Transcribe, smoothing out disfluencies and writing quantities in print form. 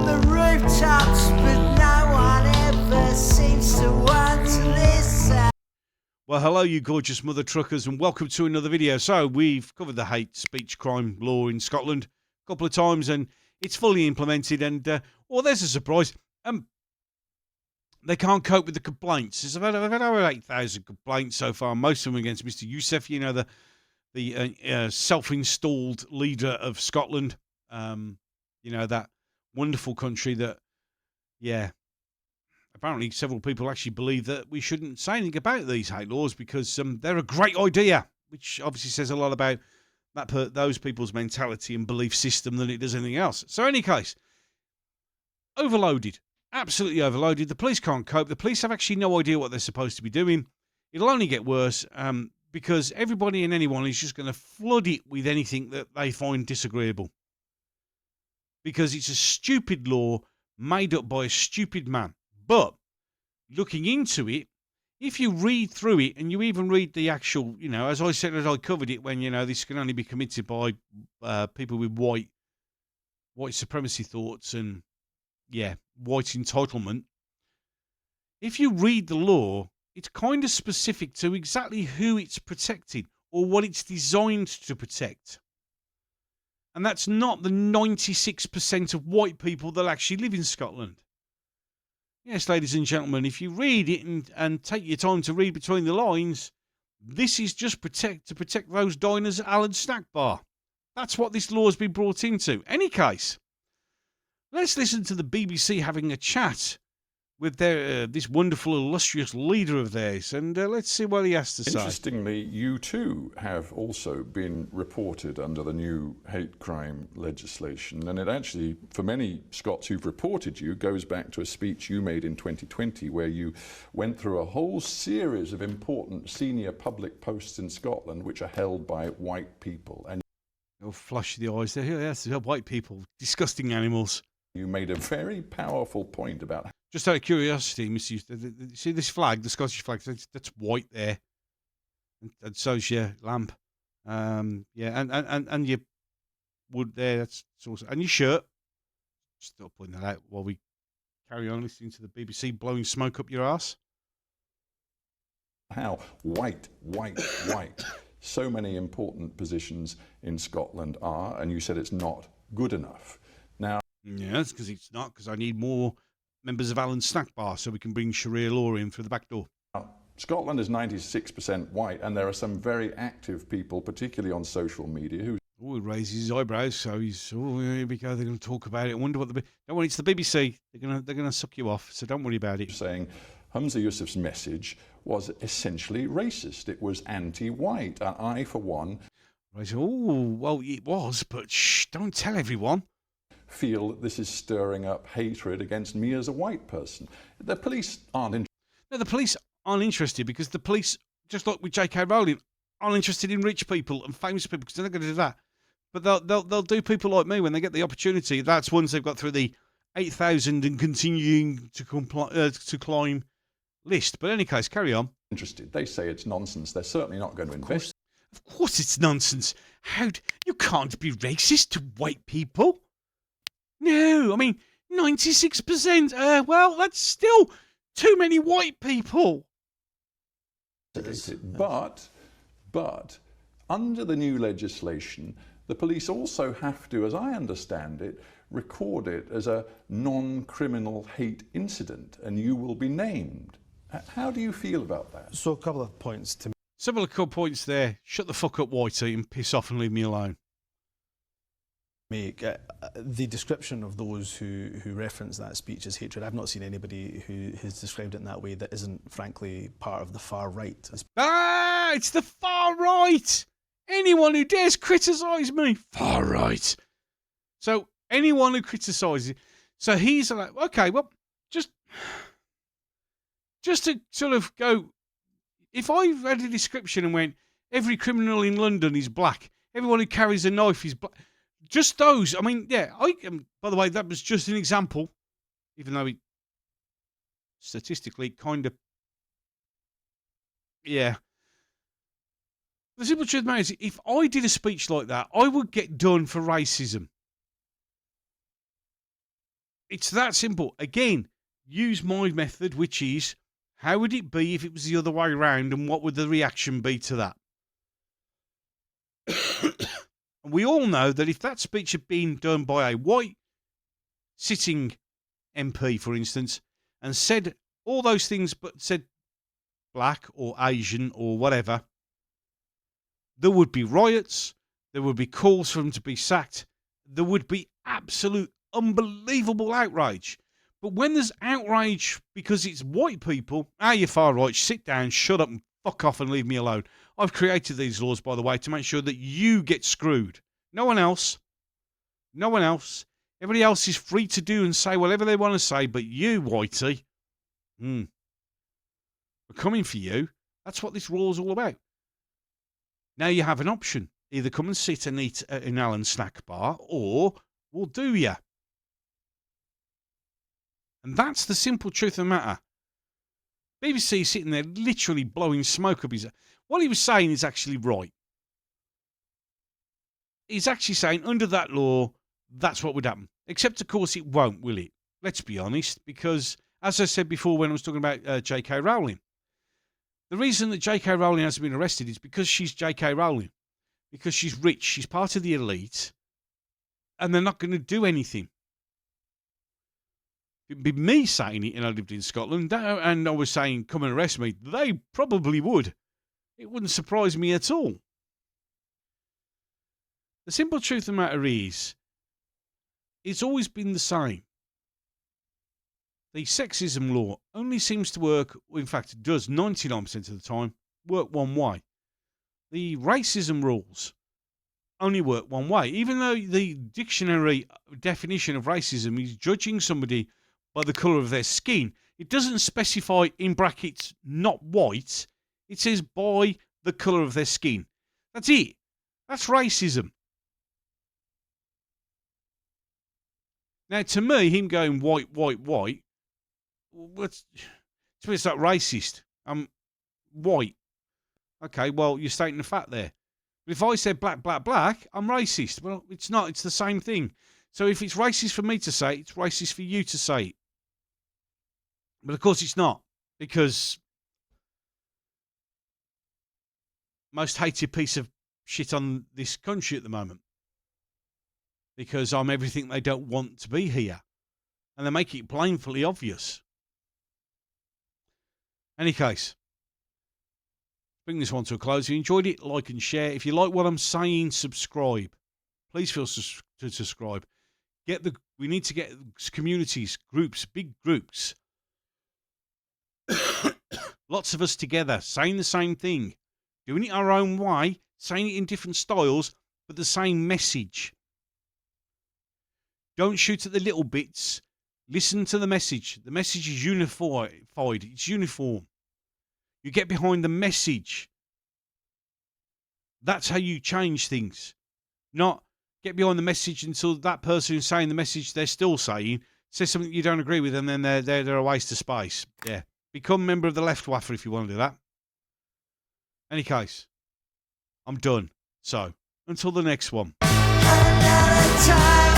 from the rooftops, but no one ever seems to want to listen. Well, hello, you gorgeous mother truckers, and welcome to another video. So, we've covered the hate speech crime law in Scotland a couple of times, and it's fully implemented. And, well, there's a surprise. They can't cope with the complaints. There's about over 8,000 complaints so far, most of them against Mr. Yousaf, you know, the self-installed leader of Scotland. You know, that wonderful country that, yeah, apparently several people actually believe that we shouldn't say anything about these hate laws because they're a great idea, which obviously says a lot about those people's mentality and belief system than it does anything else. So, in any case, overloaded, absolutely overloaded. The police can't cope. The police have actually no idea what they're supposed to be doing. It'll only get worse because everybody and anyone is just going to flood it with anything that they find disagreeable because it's a stupid law made up by a stupid man. But looking into it, if you read through it and you even read the actual, you know, as I said, as I covered it when, you know, this can only be committed by people with white supremacy thoughts and, yeah, white entitlement. If you read the law, it's kind of specific to exactly who it's protecting or what it's designed to protect. And that's not the 96% of white people that actually live in Scotland. Yes, ladies and gentlemen, if you read it and take your time to read between the lines, this is just to protect those diners at Alan's Snack Bar. That's what this law has been brought into. Any case, let's listen to the BBC having a chat with their this wonderful, illustrious leader of theirs, and let's see what he has to say. Interestingly, you too have also been reported under the new hate crime legislation, and it actually, for many Scots who've reported you, goes back to a speech you made in 2020 where you went through a whole series of important senior public posts in Scotland which are held by white people. And oh, flush the eyes there. Yes, white people, disgusting animals. You made a very powerful point about... Just out of curiosity, Mr. See this flag, the Scottish flag, that's white there. And so's your lamp. Yeah, and your wood there, that's also... And your shirt. Still pointing that out while we carry on listening to the BBC blowing smoke up your ass. How white, so many important positions in Scotland are, and you said it's not good enough. Now... Yeah, that's because it's not, because I need more members of Alan's Snack Bar so we can bring Sharia law in through the back door. Scotland is 96% white, and there are some very active people, particularly on social media, who... Oh, he raises his eyebrows, so he's, oh, here we go, they're going to talk about it. I wonder what don't worry, it's the BBC. They're going to suck you off, so don't worry about it. Saying Humza Yousaf's message was essentially racist. It was anti-white. And I, for one... Right, oh, well, it was, but shh, don't tell everyone. Feel that this is stirring up hatred against me as a white person. The police aren't interested. No, the police aren't interested because the police, just like with J.K. Rowling, aren't interested in rich people and famous people because they're not going to do that. But they'll do people like me when they get the opportunity. That's once they've got through the 8,000 and continuing to climb list. But in any case, carry on. Interested. They say it's nonsense. They're certainly not going to invest. Of course it's nonsense. You can't be racist to white people. No, I mean, 96%, well, that's still too many white people. But, under the new legislation, the police also have to, as I understand it, record it as a non-criminal hate incident, and you will be named. How do you feel about that? So a couple of points to Several points there. Shut the fuck up, Whitey, and piss off and leave me alone. make. The description of those who reference that speech as hatred, I've not seen anybody who has described it in that way that isn't, frankly, part of the far right. It's the far right! Anyone who dares criticise me, far right. So, anyone who criticises, so he's like, okay, well, just to sort of go, if I read a description and went, every criminal in London is black, everyone who carries a knife is black, just those, I mean, yeah, by the way, that was just an example, even though it statistically kind of, yeah. The simple truth, mate, is if I did a speech like that, I would get done for racism. It's that simple. Again, use my method, which is, how would it be if it was the other way around, and what would the reaction be to that? And we all know that if that speech had been done by a white sitting MP, for instance, and said all those things but said black or Asian or whatever, there would be riots, there would be calls for him to be sacked, there would be absolute unbelievable outrage. But when there's outrage because it's white people, you're far right, sit down, shut up and fuck off and leave me alone. I've created these laws, by the way, to make sure that you get screwed. No one else. No one else. Everybody else is free to do and say whatever they want to say, but you, whitey, we're coming for you. That's what this law is all about. Now you have an option. Either come and sit and eat at an Allen snack bar, or we'll do ya. And that's the simple truth of the matter. BBC sitting there literally blowing smoke up his... What he was saying is actually right. He's actually saying, under that law, that's what would happen. Except, of course, it won't, will it? Let's be honest, because, as I said before when I was talking about J.K. Rowling, the reason that J.K. Rowling hasn't been arrested is because she's J.K. Rowling. Because she's rich, she's part of the elite, and they're not going to do anything. It'd be me saying it, and I lived in Scotland, and I was saying, come and arrest me. They probably would. It wouldn't surprise me at all. The simple truth of the matter is, it's always been the same. The sexism law only seems to work, in fact it does 99% of the time, work one way. The racism rules only work one way. Even though the dictionary definition of racism is judging somebody by the colour of their skin, it doesn't specify in brackets not white. It says by the colour of their skin. That's it. That's racism. Now, to me, him going white, white, white, to me it's like racist. I'm white. Okay, well, you're stating the fact there. But if I said black, black, black, I'm racist. Well, it's not. It's the same thing. So if it's racist for me to say it, it's racist for you to say it. But of course it's not. Because most hated piece of shit on this country at the moment. Because I'm everything they don't want to be here. And they make it plainly obvious. Any case, bring this one to a close. If you enjoyed it, like and share. If you like what I'm saying, subscribe. Please feel to subscribe. We need to get communities, groups, big groups. Lots of us together, saying the same thing. Doing it our own way, saying it in different styles, but the same message. Don't shoot at the little bits. Listen to the message. The message is unified. It's uniform. You get behind the message. That's how you change things. Not get behind the message until that person who's saying the message they're still saying says something you don't agree with, and then they're a waste of space. Yeah. Become a member of the Left Waffer if you want to do that. Any case, I'm done. So, until the next one. Another time.